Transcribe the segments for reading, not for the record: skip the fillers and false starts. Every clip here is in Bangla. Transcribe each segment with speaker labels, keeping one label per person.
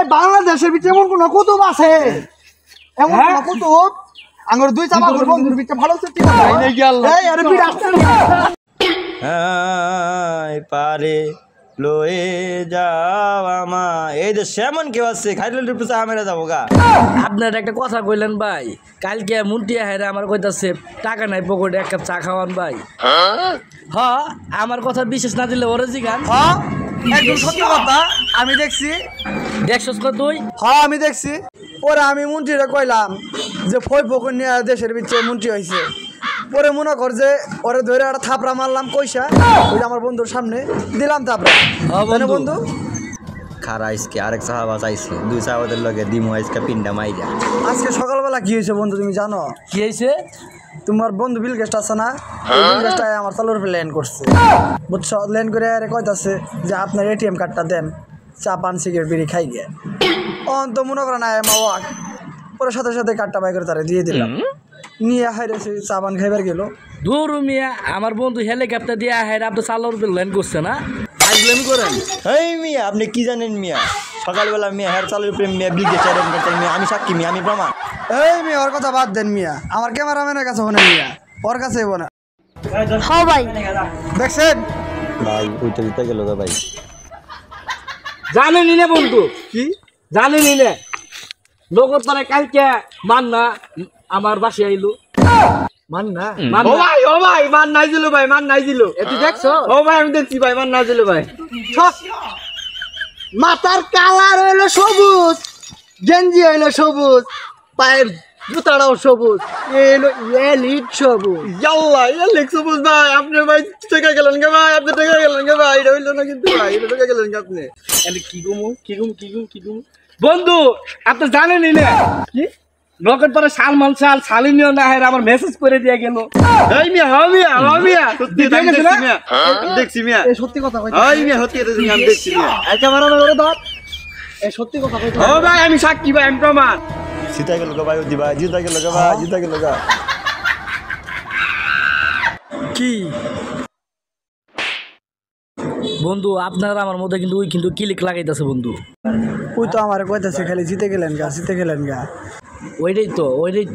Speaker 1: এই বাংলাদেশের ভিতরে এমন কোন কুতুব আছে? এমন কোন কুতুব আঙ্গুর দুই চাপা করব বন্ধুর ভিতরে ভালো সত্যি কথা নাই গেল। এই আরে বিড় আসছে না।
Speaker 2: হাই পারে লয়ে যাও আমা এই যে সেমন কেউ আছে খাইলে পুষা আমরা যাবো গা।
Speaker 3: আপনার একটা কথা কইলেন ভাই, কালকে মুন্টিয়া হেরে আমার কইতাছে টাকা নাই পকেটে এক কাপ চা খাওয়ান ভাই। হ্যাঁ আমার কথা বিশেষ না দিলে ওরে জিগান।
Speaker 1: হ্যাঁ একদম সত্যি কথা, আমি দেখছি।
Speaker 3: দেখছস কো তুই?
Speaker 1: হ্যাঁ আমি দেখছি। ওরে আমি মন্ত্রীরা কইলাম যে ফই ফকর নিয়ে দেশের ভিতরে মন্ত্রী হয়েছে। পরে মনে কর যে ওরে ধরে একটা থাপড়া মারলাম কইসা, ওই আমার বন্ধুর সামনে দিলাম থাপড়া। হ্যাঁ বন্ধু
Speaker 2: খারা আইসকে আরেক সাহাবা চাইছে দুই সাহাবাদের লগে দিমু আইসকে পিন্ডা মাইরা।
Speaker 1: আজকে সকালবেলা কি হয়েছে বন্ধু তুমি জানো?
Speaker 3: কি হয়েছে?
Speaker 1: তোমার বন্ধু বিল গেস্ট আছে না, বিল গেস্টটা আমার চালুর উপরে ল্যান্ড করছে বুঝছো। ল্যান্ড করে আরে কইতাছে যে আপনার এটিএম কার্ডটা দেন, চা পান সিগারেট বিড়ি খাই গিয়ে তো মনে করেন না মা ওয়াক। পরে সাথে সাথে কার্ডটা বাই করে তারা দিয়ে দিলাম, নিয়ে হাইরেছে চা পান খাইবার গেল।
Speaker 3: দূর মিয়া আমার বন্ধু হেলিকপ্টার দিয়ে হেরে আপনার চালোর উপরে ল্যান্ড করছে না, আইজলামি করেন।
Speaker 2: এই মিয়া আপনি কি জানেন মিয়া? সকালবেলা মিয়া হেয়ার চালুর উপরে মিয়া বিলকে চারেন করতেন মিয়া, আমি সাক্ষী মিয়া, আমি প্রমাণ।
Speaker 1: এই মিয়া ওর কথা বাদ দেন মিয়া, আমার ক্যামেরাম্যানের কাছে হনে মিয়া, ওর কাছে হবো না।
Speaker 4: হ্যাঁ ভাই
Speaker 1: দেখছেন
Speaker 2: ভাই ওইটা দিতে গেল গা ভাই।
Speaker 3: জানেনি না বন্ধু?
Speaker 1: কি
Speaker 3: জানেনি না লোকর পরে কালকে মান না আমার বাসে আইলো।
Speaker 1: মান না
Speaker 3: ও ভাই মান নাই দিল ভাই, মান নাই দিল।
Speaker 1: তুই দেখছো?
Speaker 3: ও ভাই আমি দেখছি ভাই, মান নাই দিল ভাই।
Speaker 1: মাথার কালার হইলো সবুজ, গেঞ্জি হইলো সবুজ, পায়ের জুতাটাও সবুজ, এলো এলিট সবুজ।
Speaker 2: ইয়াল্লা ইয়া লেখ সবুজ ভাই, আপনি ভাই টাকা গেলেন গে ভাই, আপনি টাকা গেলেন গে ভাই, এটা হইলো না কিন্তু ভাই, এটা টাকা গেলেন গে আপনি।
Speaker 3: এন্ড কি গুমু বন্ধু আপনি জানেনই না কি লোকের পরে সালমান সালিনিও না হের আমার মেসেজ করে দিয়ে গেল।
Speaker 2: এই মিয়া মিয়া সত্যি দেখছি মিয়া, আমি দেখছি মিয়া,
Speaker 1: এই সত্যি কথা কইতে,
Speaker 2: এই মিয়া সত্যি এটা আমি দেখছি মিয়া।
Speaker 1: এই ক্যামেরাম্যান ওরে ধর, এই সত্যি কথা কইতে।
Speaker 3: ও ভাই আমি সাক্ষী ভাই, আমি প্রমাণ।
Speaker 2: জিতা গেল গা ভাই, ওদি ভাই জিতা গেল গা ভাই, জিতা গেল গা।
Speaker 1: কি
Speaker 3: বন্ধু আপনার আমার মধ্যে কিন্তু ওই কিন্তু ক্লিক লাগাইতেছে বন্ধু।
Speaker 1: ওই তো আমার কইতাছে খালি জিতে গেলেন গা।
Speaker 3: ওইটাই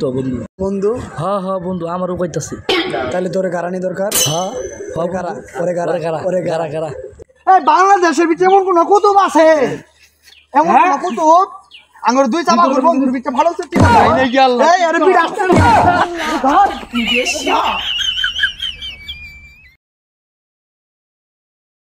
Speaker 3: তো বন্ধু।
Speaker 1: বন্ধু
Speaker 3: হ্যাঁ বন্ধু আমারও কইতাছে।
Speaker 1: তাহলে তোরে গারানি দরকার।
Speaker 3: হ্যাঁ
Speaker 1: ওরে গারা।
Speaker 3: এই
Speaker 1: বাংলাদেশের ভিতরে এমন কোন কুতুব আছে? এমন কোন কুতুব আঙ্গুর দুই চাপা করব বন্ধুর ভিতরে ভালো সত্যি কথা নাই গেল। এই আরে বিড় আসছে না।